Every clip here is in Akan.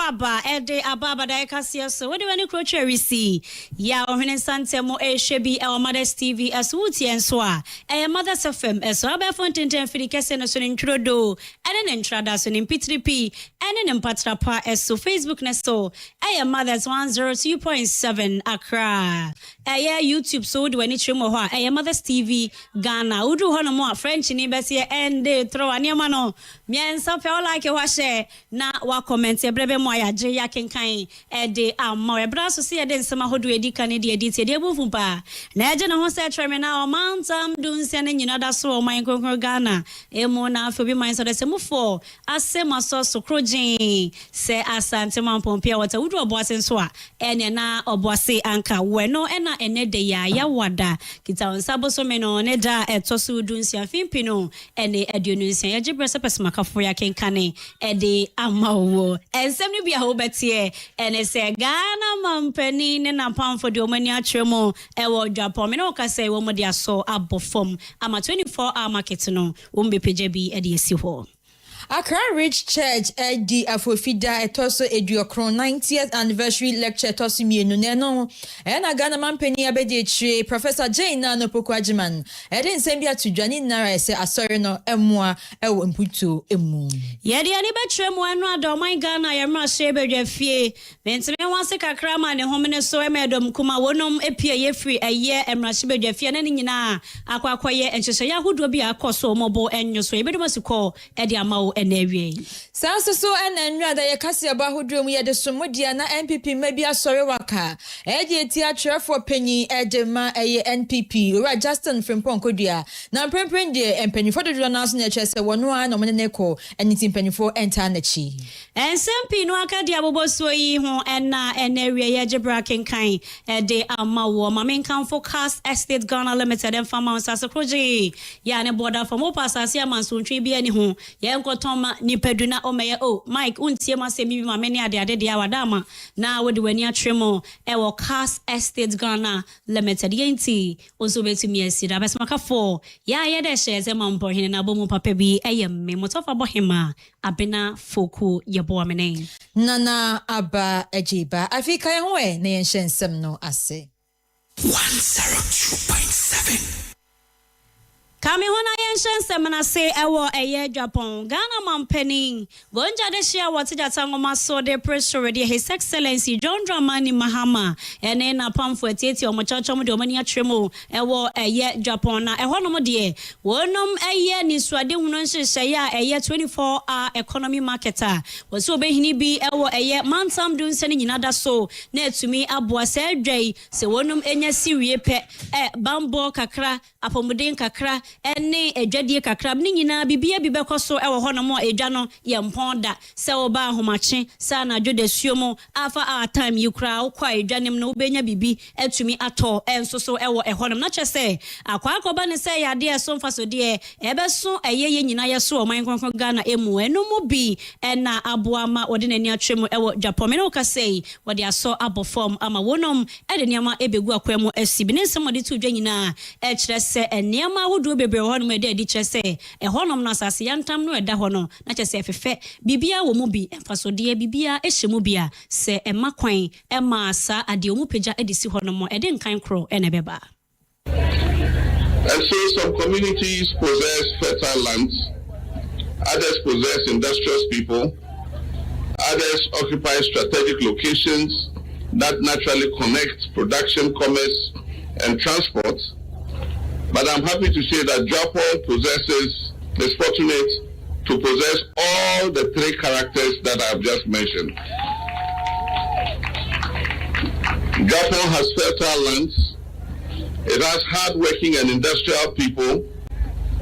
aba ede Abadae KASE3 so we wani kroche resi ya ohene santemo ehwe bi Mothers TV as wuti enso a Mothers FM eso abefo tenten firi kese no so ntrodo ene ntrada so mpitiripi ene mpatrapa eso Facebook ne so Mothers 102.7 Accra YouTube so we wani tremo ho a Mothers TV Ghana udu ho no mo French ni bese ende throw anema no miensa fe like wa share na wa comment ebrebe mo ayaje ya kenkan ede amma ebra so se ede nsema hodo edi kan ede edi ede bufu pa na eje na ho se treme na o mantam dunse na nyina da so o man konkon Ghana emo na afobi man so de se mufo asema so krojin se asante man pompia wata wudu oboase nso a ene na oboase anka we no ena ene de ya wada kita nsabo so me no ne da etoso dunse afimpi no ene aduonu nsia ya jibrese pesemaka ya kenkane ede amawo ensem ni bia ho betie ene se Ghana mampani ne na pamfo de omani atremo ewo Japan me no ka se wo mo de aso abofom ama 24-hour market no wo mbepeje bi ede esi ho Accra Ridge Church Edi Afofida etoso eduokron 90th anniversary lecture etoso mienu neno na Ghana mampani abedi etire Professor Jane na Nopoko Ajiman edi nsem bia tudwane nara ese asori no emua ewo mputu emu yedi ani betremu enu adoman Ghana yemra shebedwa fie mentime wanse kakra ma ne homene so emedom kuma wonom epie ye free eye emra shebedwa fie na nyina akwakoye enhyehyɛ ya hodo bi akoso mobo enyo so ebedom asiko edi amawo enewie sanso ena nwura da ye kase aba hodro mu ye de somodia na NPP mabi asori waka edi eti atrefo panyi edema eye NPP ora Justin Frimpong kodua na prempren de empanifo dodo na so na chese wono a no meneko eniti empanifo enta na chi ensempi no akadi aboboso yi ho ena enewie ye gebra kenkan de amawo mamenkanfo KASE3 Ghana Limited and Farmer Sasaproji ya ne border from opasase amansontwe bi ani ho ye nkotoma nipaduna omeye Mike untie masemi bi mameni ade de awadama na wodi wani atremo ewo KASE3 Ghana Limited yenti onso betumi asida besemaka 4 ya ye de sheze mampo hene na bomu papa bi eyemme motofa bohema abena foku yebo amene nana aba ejiba afika ye ho na ye nhensem no ase 102.7 Kami hona yenshen semana se ewo eye Japan Ghana mampeni gonja de shia watija tangoma so de press already His Excellency John Dramani Mahama ene na pamfo etieti omochacho mu de omani atremo ewo eye Japan na eho no de wonom eye ni suade hunu nhyehyɛ ya eye 24-hour economy marketer woso obehini bi ewo eye mantam du nsene nyina da so na etumi aboa se adwai se wonom enya siwie pe bambo kakra apomuden kakra ene edwadie kakra ni nyina bibia bi bekoso ewo ho no mo edwa no ye mponda se oba ahomache sa na dwode suomo afa our time yukra ukwa edwanem no ubenya bibi etumi ato enso so ewo ehonom na chese akwa akoba ne se yade eso mfaso de ebeso eyeye nyina yeso oman konkon Ghana emu enu mu bi na aboama wode nani atwemu ewo Japan me no ka sei wode aso abofom ama wonom ede niama ebegu akwemu asibi ne nsem wode tu dwa nyina kire se niama wodo bebre ho no ede di chese honom na asase yantam no eda ho no na chese fefe bibia wo mu bi emfaso de bibia ehyemu bia se emakwan emasa ade omu peja edisi ho no mo ede nkan kro ene beba. And so some communities possess fertile lands, others possess industrious people, others occupy strategic locations that naturally connect production, commerce, and transport. But I'm happy to say that Japan is fortunate to possess all the three characters that I've just mentioned. Japan has fertile lands, it has hard-working and industrial people,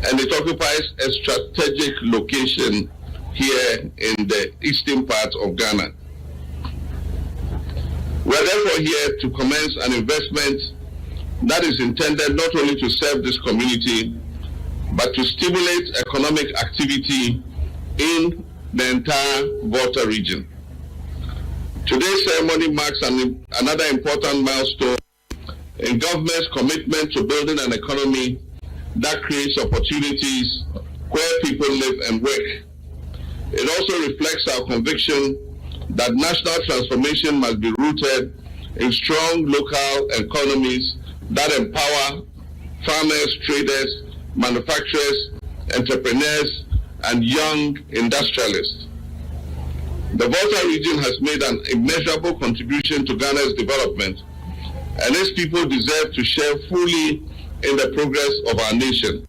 and it occupies a strategic location here in the eastern part of Ghana. We are therefore here to commence an investment that is intended not only to serve this community, but to stimulate economic activity in the entire Volta region. Today's ceremony marks another important milestone in government's commitment to building an economy that creates opportunities where people live and work. It also reflects our conviction that national transformation must be rooted in strong local economies that empower farmers, traders, manufacturers, entrepreneurs, and young industrialists. The Volta region has made an immeasurable contribution to Ghana's development, and its people deserve to share fully in the progress of our nation.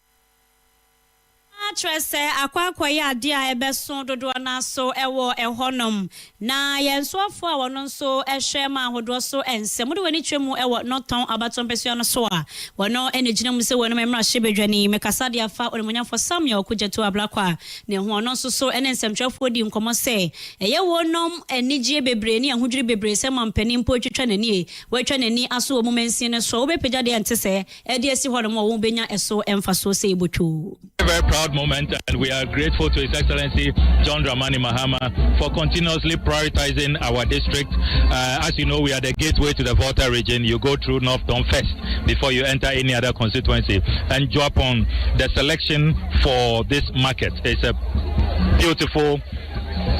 Trese akwa ya dia ebeso dodo na so ewo ehonom na yenso afo a wono so ehwe ma hodo so ensem de wani twemu ewo noton abaton pesio no so a wono enegina mu se wono memra hyebedwani mekasa dia fa onemunyafo Samuel kujeto ablakwa ne ho ono so ene nsɛmtwafo di nkomo se eye wonom enigye bebre ne ahodwiri bebre se mampani mpo twetwa nani watwa nani aso wo momensi ne so obepagya de ente se e de asi honom wo benya eso emfa so se ibotwo. Very proud moment, and we are grateful to His Excellency John Dramani Mahama for continuously prioritizing our district. As you know, we are the gateway to the Volta region. You go through North Town first before you enter any other constituency. And Japan, the selection for this market is a beautiful,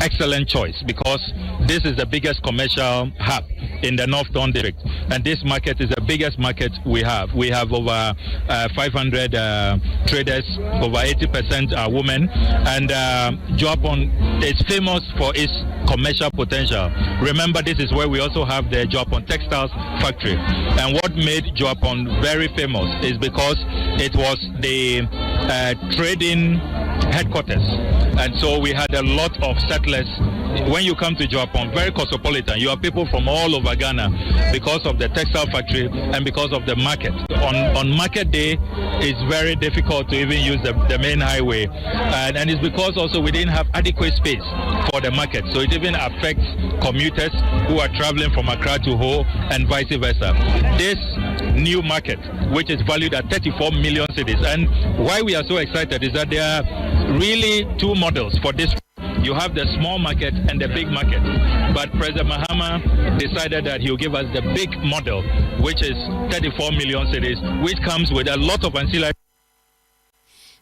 excellent choice because this is the biggest commercial hub in the North Town district, and this market is the biggest market we have. We have over 500 traders, over 80% are women, and Japan is famous for its commercial potential. Remember, this is where we also have the Japan Textiles Factory, and what made Japan very famous is because it was the trading headquarters, and so we had a lot of settlers. When you come to Japan, very cosmopolitan. You have people from all over Ghana because of the textile factory and because of the market. On market day, it's very difficult to even use the main highway, and it's because also we didn't have adequate space for the market. So it even affects commuters who are traveling from Accra to Ho and vice versa. This new market, which is valued at 34 million cedis, and why we are so excited is that there are really two models for this. You have the small market and the big market, but President Mahama decided that he'll give us the big model, which is 34 million cities, which comes with a lot of ancillary.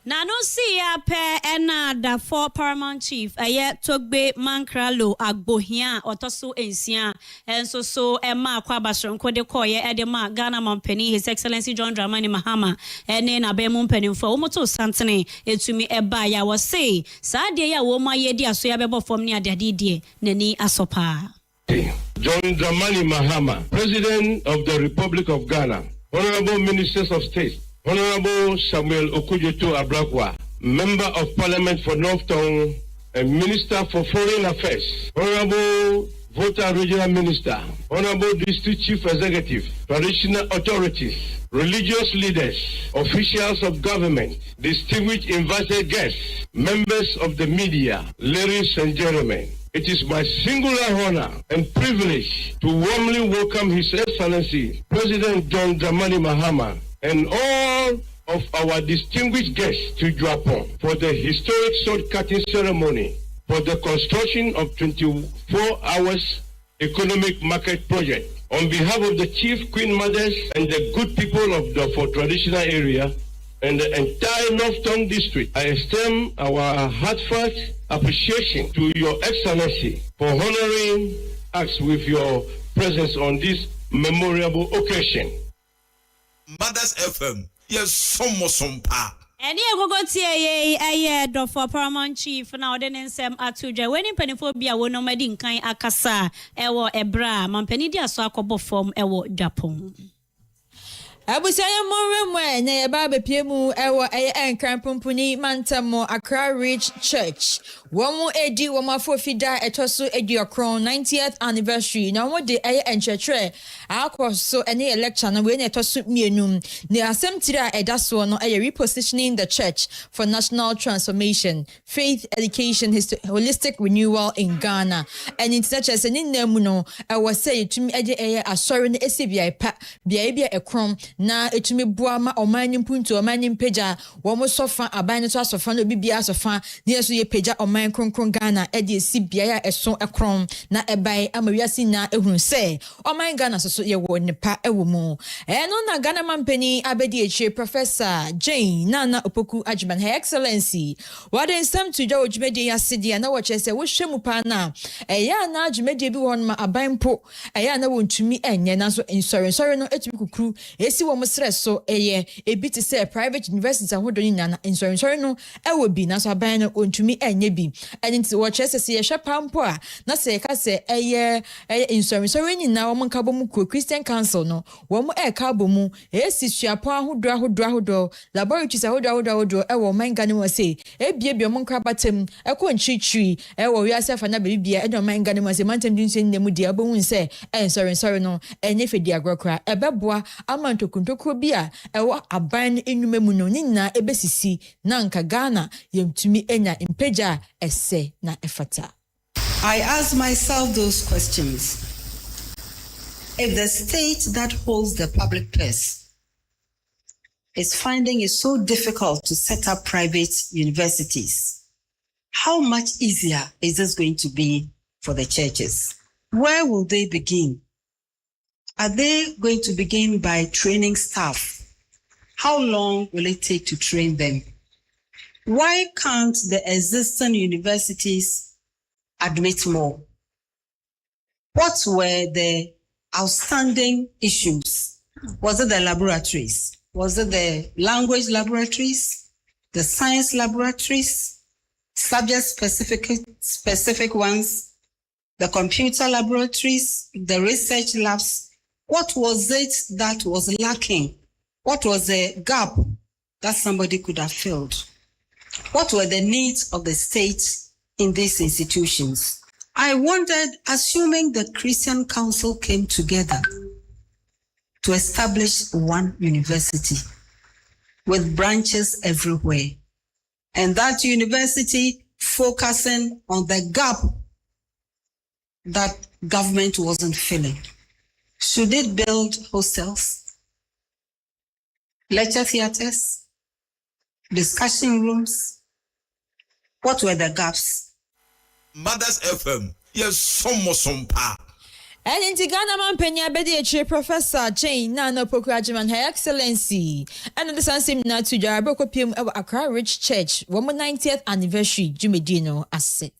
Na no see ya pe ena da for paramount chief Togbe Mankralo Agbohia otoso ensia enso so ema kwa basronko de koye edema Ghana mampani His Excellency John Dramani Mahama ene na be mu mpanimfo omoto santene etumi eba ya wo say saa de ya wo ma ye di aso ya bebo fom ne adadidie nani asopa. John Dramani Mahama, President of the Republic of Ghana, Honorable Ministers of State, Honorable Samuel Okujeto Ablakwa, Member of Parliament for North Town and Minister for Foreign Affairs, Honorable Volta Regional Minister, Honorable District Chief Executive, traditional authorities, religious leaders, officials of government, distinguished invited guests, members of the media, ladies and gentlemen. It is my singular honor and privilege to warmly welcome His Excellency President John Dramani Mahama and all of our distinguished guests to Japan for the historic sword-cutting ceremony for the construction of 24 hours economic market project. On behalf of the Chief Queen Mothers and the good people of the for traditional area and the entire North Town district, I extend our heartfelt appreciation to Your Excellency for honoring us with your presence on this memorable occasion. Mothers FM, yes, some pa. Eni egogoti eye do for paramount chief na odene nsem atudwa weni mpanifo bia wono madi nkan akasa ewo ebra mampani dia so akobo form ewo Japan. Abusaya Moremwe na yeba bepiemu ewo enkran pumpuni mantamo Accra Ridge Church. Womu edi womafo fida etoso edi okron 90th anniversary na wo de enchetre akoso ene lecture na we na etoso mienum ne asem tira edaso no repositioning the church for national transformation, faith, education, holistic renewal in Ghana. And in such as an nemu no I was say to me asori na esibia pa bia ekron na etumi boa ma oman ni mpuntu oman ni mpeja wo mo sofa aban no so asofa no bibia asofa na yeso ye peja oman kronkron Ghana e de esi bia ya eso ekron na ebai amawiase na ehunu se oman Ghana so ye wo nipa ewo mu no na Ghana mampani Abadae Professor Jane Nana Opoku Ajiman Her Excellency what in some to do jumedi asidi na wo chese wo hwemu pa na ya na jumedi bi won ma aban po ya na wontumi enye na so insori no etumi kukuru esi wo msre so ebi ti say private university ahodo ni na insori no ewo bi na so aban no wontumi enye bi enti wo chese se ye hwe pampo a na se ka se insori ni na wo nka bomu Christian Council no wo mo ka bomu esi suapo ahodo laboratories ahodo ewo manga ni wo say ebie mo nka batem ekọ nchichiri ewo wiase fa na bibia e do manga ni wo say mantem din se nemu dia bomu se sorry no enye fedi agrokra ebeboa amantokuntokro bia ewo aban enwuma mu no nyina ebesisi na nka Ghana yemtumi enya impeja ese na efata. I ask myself those questions. If the state that holds the public purse is finding it so difficult to set up private universities, how much easier is this going to be for the churches? Where will they begin? Are they going to begin by training staff? How long will it take to train them? Why can't the existing universities admit more? What were the outstanding issues? Was it the laboratories? Was it the language laboratories? The science laboratories? Subject-specific ones? The computer laboratories? The research labs? What was it that was lacking? What was the gap that somebody could have filled? What were the needs of the state in these institutions? I wondered, assuming the Christian Council came together to establish one university with branches everywhere, and that university focusing on the gap that government wasn't filling. Should it build hostels, lecture theaters, discussion rooms? What were the gaps? Mothers FM, yes, some pa. And in Ghana mampani Abadae Professor Jane Nana Opoku Ajiman Her Excellency and the same na to Jaraboko PM Accra Rich Church 90th anniversary Jumedino Asset.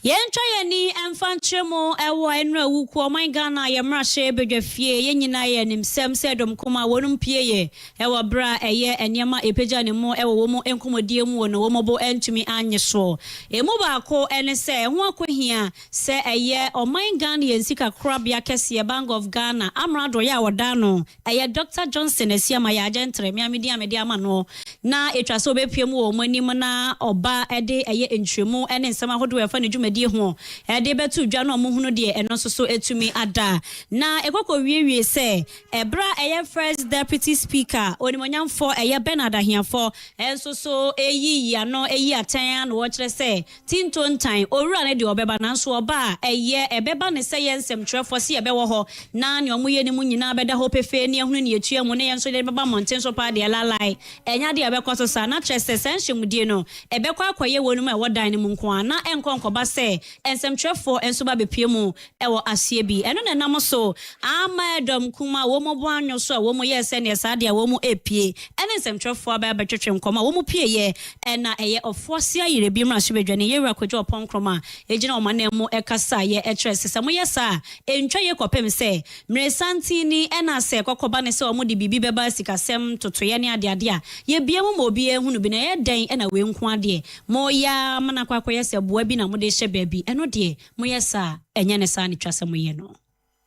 Yentra yani emfantremo ewo enra wuku oman Ghana yemra hye bedwafie yenyina ye nimsem sedom kuma wonum pieye ewo bra eye enyema epeja ne mo ewo womo enkomodie mu wono womobo entumi anyeso emu baako ene se ho akohia se eye oman Ghana yensika krabia kese Bank of Ghana amrado ya wodano eye Dr. Johnson esiama ya agentre miamedi ama no na etwase obepiemu wo manim na oba ede eye entremu ene nsema hodo efa ne dwuma die ho de betu dwa no mo hunu de eno so etumi ada na ekoko wiewie se ebra eye first deputy speaker onimonyamfo eye Bernard Ahiafo enso so eyi ya no eyi atan na wo kire se tintontan owura ne de obeba nanso oba eye ebeba ne se yensem trefo se ebewo ho na ne omoye ni mu nyina beda ho pefe ne hunu ne etua mu ne yenso de beba monten so pa de lalai enya de ebekoso sa na kire se senhye die no ebekwa akwaye wonum e wodan ne mu nko na enkonkoba se ensem trefo enso ba bepiemu ewo asie bi eno ne nam so amadom kuma wo mo bo anyo so wo mo yese ne sade wo mo epie ene ensem trefo ba betwetwe nkoma wo mo pie ye ena eye ofosia yire bi mra so bedwane ye wura kwadwo ponkroma ejina o manam mu ekasa ye etrese se mo yesa entwa ye kopem se mresantini ena se kokoba ne se o mo de bibi beba sikasem totoye ne ade a ye biemu mo bi ehunu bi na ye den ena we nko ade mo ya mana kwakoye se boa bi na mo de hye baby eno de mo yesa enye ne sa ni twase mo ye no.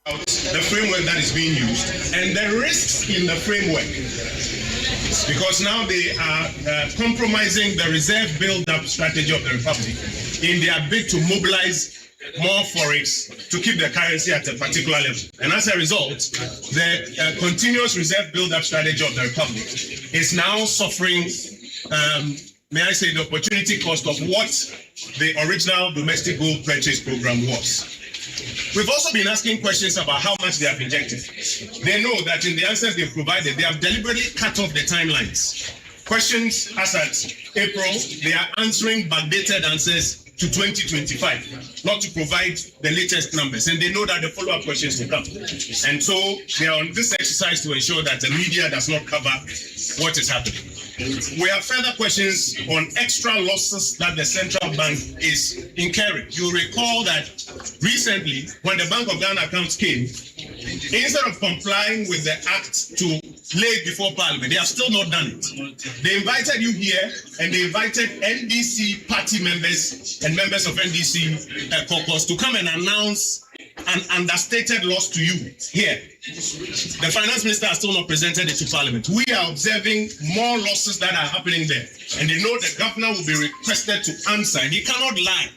The framework that is being used and the risks in the framework, because now they are compromising the reserve build-up strategy of the Republic in their bid to mobilize more forex to keep the currency at a particular level. And as a result, the continuous reserve build-up strategy of the Republic is now suffering, may I say, the opportunity cost of what the original domestic gold purchase program was. We've also been asking questions about how much they have injected. They know that in the answers they've provided, they have deliberately cut off the timelines. Questions as at April, they are answering backdated answers to 2025, not to provide the latest numbers. And they know that the follow-up questions will come. And so they are on this exercise to ensure that the media does not cover what is happening. We have further questions on extra losses that the central bank is incurring. You recall that recently, when the Bank of Ghana accounts came, instead of complying with the act to lay it before Parliament, they have still not done it. They invited you here, and they invited NDC party members and members of NDC caucus to come and announce an understated loss to you here. The finance minister has still not presented it to Parliament. We are observing more losses that are happening there, and they know the governor will be requested to answer, and he cannot lie.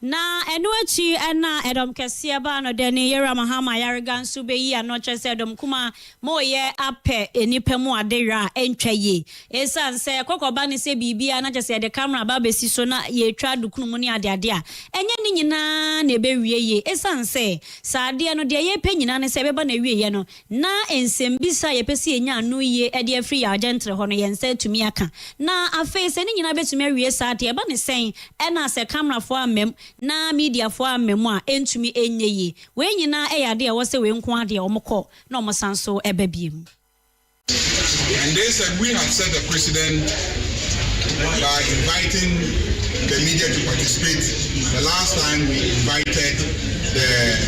Na enuachi ena edom kesia ba no de ne yera mahama yarigan su be yi anoche se edom kuma moye ape enipa mu adera entwaye esan se kokoba ne se bibia na chese de camera ba be si so na ye twa dukunu mu ne ade ade a enye ni nyina na be wieye esan se saade no de ye pe nyina ne se be ba na wieye no na ensembisa ye pesi enya anu ye e de free agent ho no yense tumi aka na afa se ni nyina betumi awie saade e ba ne sen ena se camera fo amem na media for amemo a entumi enye we nyina eyade e wo se we nko ade omko na omosanso ebabiem. And they said we have set the precedent by inviting the media to participate. The last time we invited the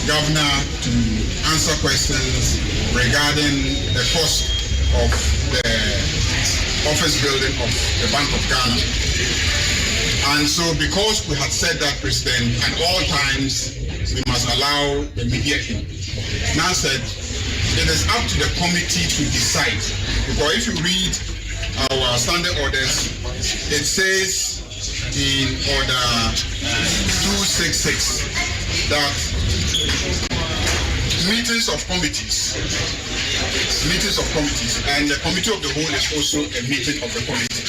governor to answer questions regarding the cost of the office building of the Bank of Ghana. And so because we had said that, President, at all times we must allow the media in. Now said, it is up to the committee to decide. Because if you read our standing orders, it says in order 266 that meetings of committees, and the committee of the whole is also a meeting of the committee.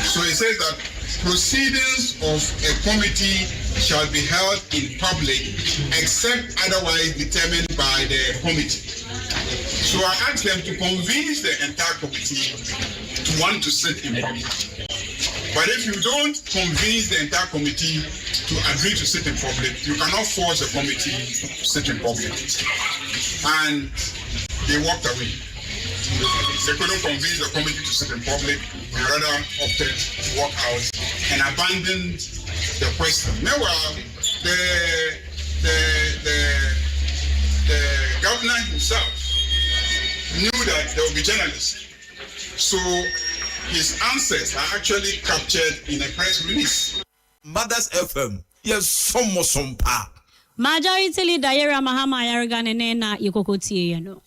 So it says that proceedings of a committee shall be held in public except otherwise determined by the committee. So I asked them to convince the entire committee to want to sit in public. But if you don't convince the entire committee to agree to sit in public, you cannot force the committee to sit in public. And they walked away. They couldn't convince the committee to sit in public. They rather opted to walk out and abandoned the question. Meanwhile, the governor himself knew that there would be journalists. So his answers are actually captured in a press release. Mothers FM, yes, some pa. Majority leader Yera Mahama Yaragan na yikokoti yeno.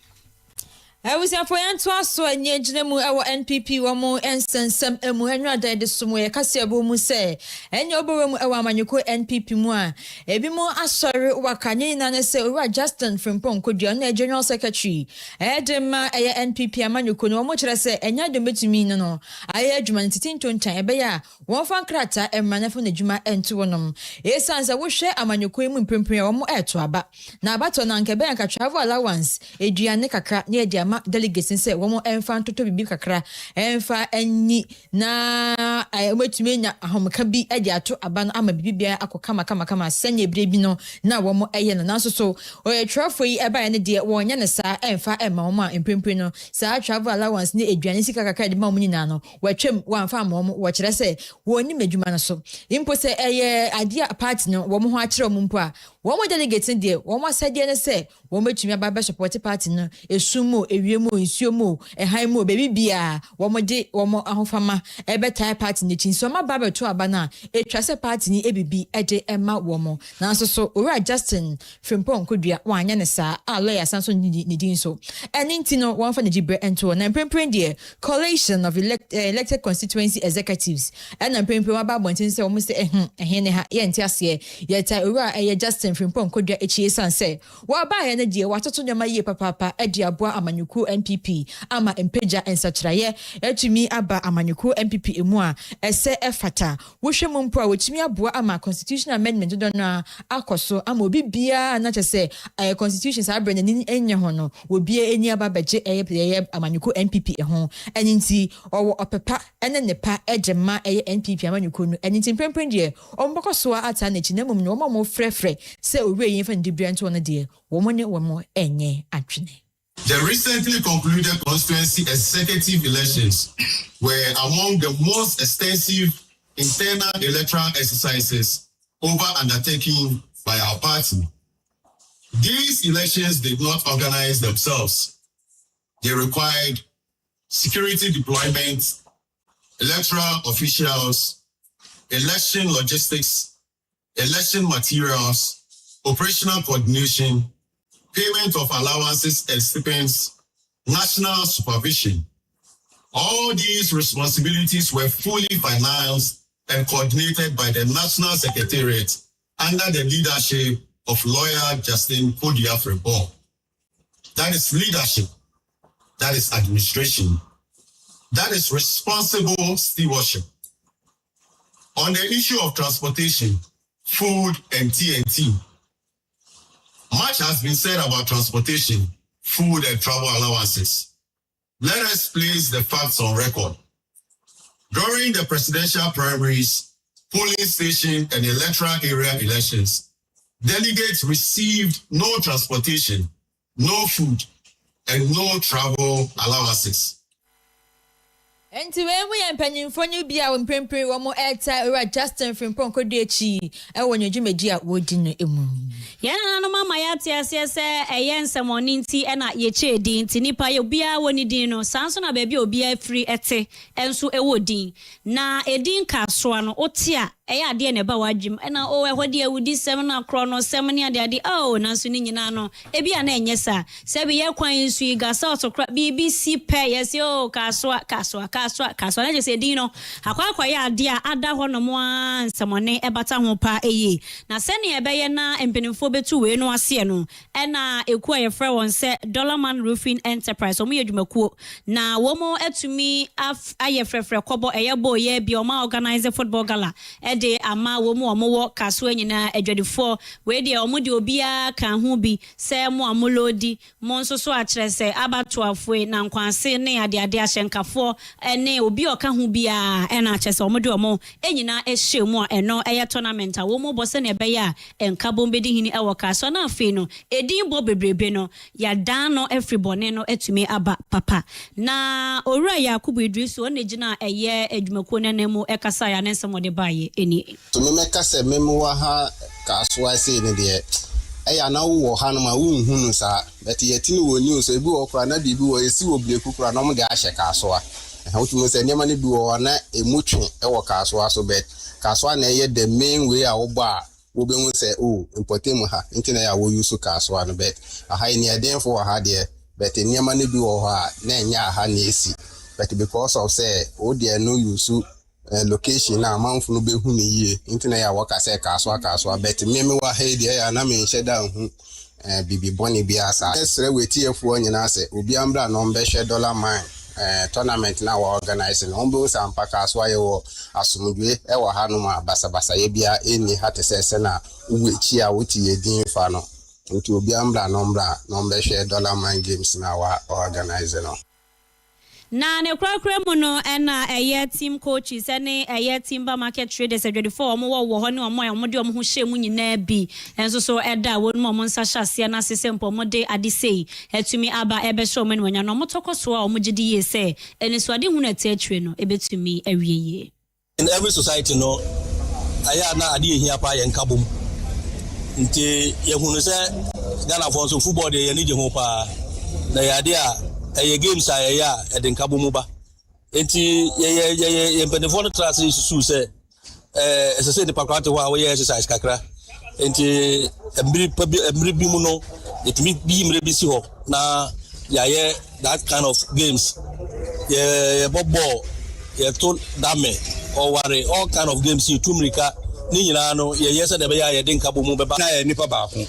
Ewusiafo yanto aso anye ginemu ewo NPP wo mu ensensem emu enwada de somo ye kase abo mu se enye obowe mu ewo amanyeko NPP mu a ebi mu asori wakanye na ne se owura Justin Frimpong Kodua na General Secretary edema eye NPP amanyeko no mo kire se enya de metumi no aye adwuma ntitinto ntan ebe ya won fan krata emmanefo na adwuma ento wonom esanza wo hwe amanyeko mu mpempem wo mu eto aba na abato na nkebe anka travel allowance eduane kakra na ediama delegates say womo enfa ntoto bibi kakra enfa enyi na metumi nya ahomka bi edi ato aba no ama bibi bia akokama kama senya ebre bi no na womo eye no nanso so oye trafo yi eba ya ne de wonya ne sa enfa ema womo a empempem no sa travel allowance ne eduane sika kakra de ma womo nyina no watwem wanfa ma womo wo kire say woni madwuma no so impo say eye ade party no womo ho akire womo mpo a womo delegates de womo asade ne say womo metumi aba support party no esumo ewiemo nsuomo ehaimo baby bia womode womo ahofama ebetai party ne chinso ma baba to aba na etwase party ni ebibi ede ema womo nanso so owura Justin Frimpong Kodua wanya ne sa a lawyer sanso ne din so eninti no won fa ne gibre ento na mpempren de coalition of elected constituency executives and mpempren aba bontin se womo se ne ha ye nti ase ye tai owura Justin Frimpong Kodia Echi Sanse. Waba ene die watoto nyama ye papa edi aboa amanyuku NPP ama empeja ensatraye etumi aba amanyuku NPP emu a ese efata wohwe mumpo a wetumi aboa ama constitutional amendment do na akoso ama obi bia na chese constitution sa abranya ni enye ho no obi eni aba beje eye amanyuku NPP ho eninti owo opepa ene nepa ejema eye NPP amanyuku no eninti prempren die ombokoso ata na chinamum no mo frefre se owe yin fa ndibria nto no de wo ne wo enye atwene. The recently concluded constituency executive elections were among the most extensive internal electoral exercises over undertaken by our party. These elections did not organize themselves. They required security deployment, electoral officials, election logistics, election materials, operational coordination, payment of allowances and stipends, national supervision. All these responsibilities were fully financed and coordinated by the National Secretariat under the leadership of lawyer Justin Kodia Frimpong. That is leadership. That is administration. That is responsible stewardship. On the issue of transportation, food, and TNT, much has been said about transportation, food, and travel allowances. Let us place the facts on record. During the presidential primaries, polling station, and electoral area elections, delegates received no transportation, no food, and no travel allowances. Enti we empanyimfo ni bia wo mpempre wo mo eta ora Justin Frimpong Kodechi e wo nyedwumedi a wodi no emu. Yana no mama ya tie ase se eye nsemoni nti e na ye chedi nti nipa ye bia woni din no sanso na ba bia obia free ete enso e wodin na edin kasoa no otia eya ade ne ba wadwim na o ehode awudi sem na kro no sem ne ade na so ni nyina no e bia na enye sa se bi ye kwan nsu igasa otokra BBC pe yes o kasoa na je se din no akwa ya ade a ada ho no mo ansemone e bata ho pa eye na se ne e be ye na empenimfo betu we no ase no e na eku aye frɛ won se Dollarman Roofing Enterprise omo yedwumakuo na wo mo atumi aye frɛfrɛ kɔbɔ eye bo ye bi o ma organize football gala de ama wo mu omo kaso nyina adwadifo we de omo de obia kan ho bi se mo amolodi mo nso so akere se abatoafo na nkwanse ne ade ahyenkafo ene obi oka ho bia e na akere se omo de omo enyina ehye mu a eno eye tournament a wo mu bose ne be ya enka bombedi hini e wo kaso na afi no edin bo bebrebe no ya dan no everybody no etumi aba papa na owura Yakubu Idris o ne gina eye adwumakuo nenemu e kasa ya nensemode baye to me make say memoa ha kaso ase ne de eya na wo ha no ma wunhunu sa but yetini wo news ebi wo kra na bibi wo esi wo bleku kra na mo de ahye kaso a ha wutu se nema ne bi wo na emutwe e wo kaso aso bet kaso na eye the main way a wo ba wo be hu se o importem ha ntina ya wo use kaso no bet aha ni eden fo ha de bet nema ne bi wo ha na enya ha na esi but because of say o de no use location na amanfo no behu ne yie ntina ya waka se kaso bet meme wa headi ya na me nheda hu bibi boni bia sa esre wetiefo nyina se obi ambra no mbehwe Dollarman tournament na wa organize no mbe usa mpaka kaso aye wo asomdwe e wa hanu ma basa ye bia eni hate se na uwechi a woti yedin fa no nti obi ambra no mbehwe Dollarman games na wa organize no. Na ne krakra mu no na eye team coaches ene eye team ba market traders adwedifo omo wo ho ne omo de omo ho hye mu nyina bi enso so eda won mo nsa hyase na sesempo mo de adisei etumi aba ebe hye omo nwanya no mo tokoso a omo gidi ye se ene so ade hu na tetwe no ebetumi awieye. In every society no aya na ade ehia pa ye nkabom nti ye hunu se Ghana for so football de ye ni je ho pa na ya de a games are ya edenkabo mu ba enti ye empedefo no trust su se se de pakwate ho a we exercise kakra enti embri bi mu no etimi bi mre bi si ho na ya that kind of games ye bobo ye to dame or worry all kind of games you tumrika ni nyina no ye yesa de be ya ye de nka bomu beba na ye nipa baako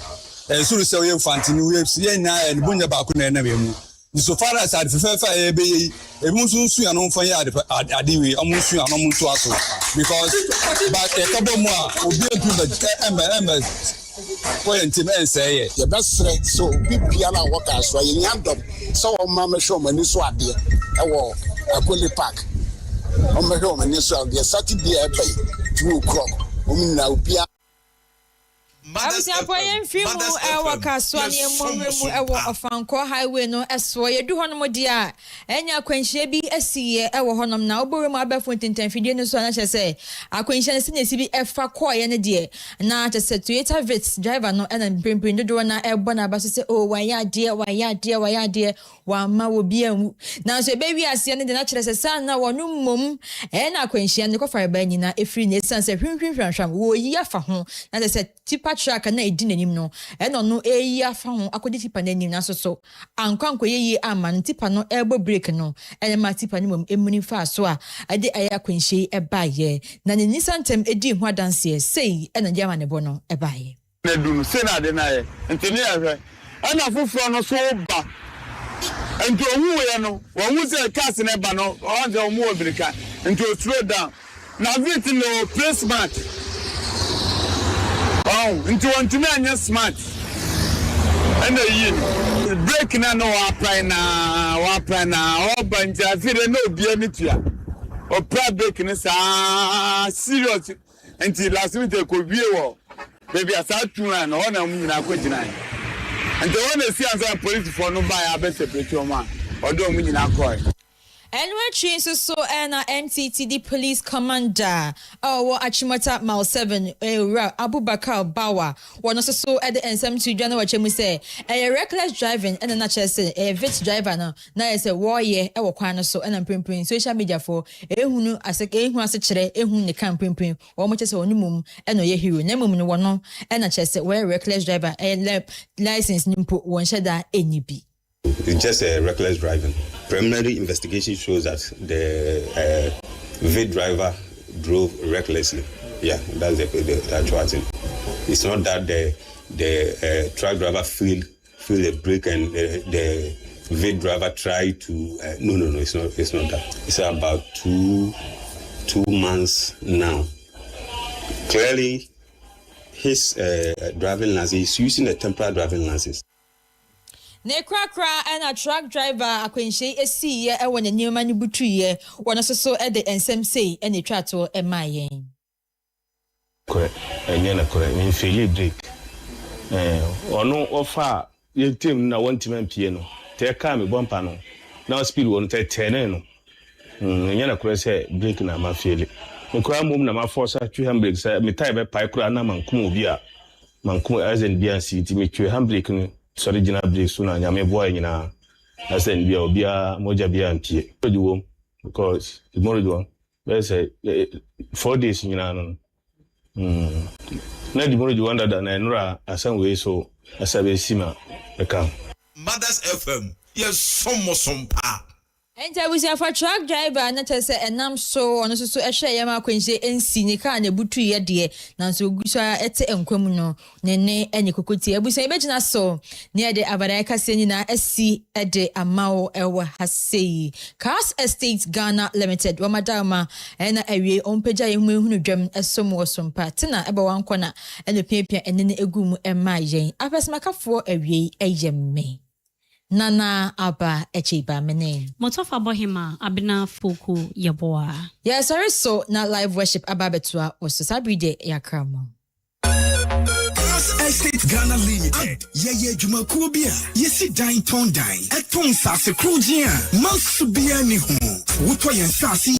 suru se we fantini we ye na ye bunya baako na na be mu so far as ad fefa e be yi e mu sunsu ya no fa ya ade we amu su ya no mu to aso because but e ka bomu a obi edu the point men say your best threat so people ala work as so you yandom so o ma me show mani so ade e wo Akoli Park o me show mani so ade Saturday e bay 2 o'clock o mi na obia Abisiafo yemfimu ewo kaswa ne emomremu ewo Ofanko highway no eso yedu honom dia enya akwanhie bi asiye ewo honom na oboremu abefo ntentanfidie no so na chese akwanhie ne sinesi bi efa koye ne de na chese Toyota Vitz driver no ena mprempren dodo na ebo na abaso se o waya de wa ma wo bia mu na so ebe wi ase ne de na chese sa na wonu mom ena akwanhie ne kofare ba nyina efiri ne sanse hwinhwinhwam wo yi afa ho na chese tipa track na edi nanim no eno no eyi afa ho akodi tipa nanim na so ankwanko yeyi ama tipa no ebo break no ene ma tipa ni mom emuni fa so a ade aya kwanhye ebaye na ne nisantem edi ho adanse sei ena dia ma ne bo no ebaye na dunu se na de na ye ntini ahwe ana foforo no so ba enti ohu ye no wo se cars na ba no o de omu obirika enti o throw down na vit no placement into one to me smart and the break na apply na or bunch I feel no be any or break in serious until last week they could be baby I start to run on a question and the one see as police for no buy a better your man or don't mean in cry. And we're trained so na NTTD police commander Achimota Mile 7 Abubakar Bawa one so at the ensem to January chemu say a reckless driving and na chese a Vitz driver no na say warrior e wo kwan so and prempren social media for ehunu aseke ehu ase kire ehun ne kan prempren wo mo chese onumum e no ye hero na mum no wono e na chese we reckless driver license nimpo won sheda enibi. It's just a reckless driving. Preliminary investigation shows that the Vitz driver drove recklessly. Yeah, that's the actual thing. It's not that the truck driver failed the brake and the Vitz driver tried to. No. It's not that. It's about two months now. Clearly, his driving license. He's using a temporary driving license. Ne krakra and a truck driver akwenhye esi ye e wona nioma ni butuye wona so e de ensem sei e ne twato e mayen ko enye na ko mi feel break ono ofa ye team na one team mpie no te ka me bompa no na speed won te 10 no enye na ko se break na ma feel me ko amom na ma force atwe handbrake say me tie be pai kura na mankum obi a mankum azen bia city me twe handbrake no original break so na nyame boy nyina na say bia obia moja bia mpie ojuwo because tomorrow do we say 4 days nyina no na di tomorrow do under that na nura asan we so asabe sima e kan Mothers FM yes some pa Enta we say for truck driver na tell say enam so ono so ehwe yama akwenhye ensi ni ka na butu ye de na so guso ete enkwam no ne ene kokoti abusa ebegina so ne de Abadae kase ni na esi ede amawo ewo hasei KASE3 Ghana Limited wa madama ena awie onpeja ye hunu dwam esom wosompa tena ebe wankona ene piapia ene ne egum ema yen apesemakafo awie eyemme Nana aba echiba mene. Motofa bohima abina fuku yeboa. Yes, sorry so na live worship ababetua was sabride yakramo. KASE3 Ghana Limited. Ye juma kubia. Yesi dine ton dine. Eton sase krujia. Masubia ni hu. Wuto yen sasi.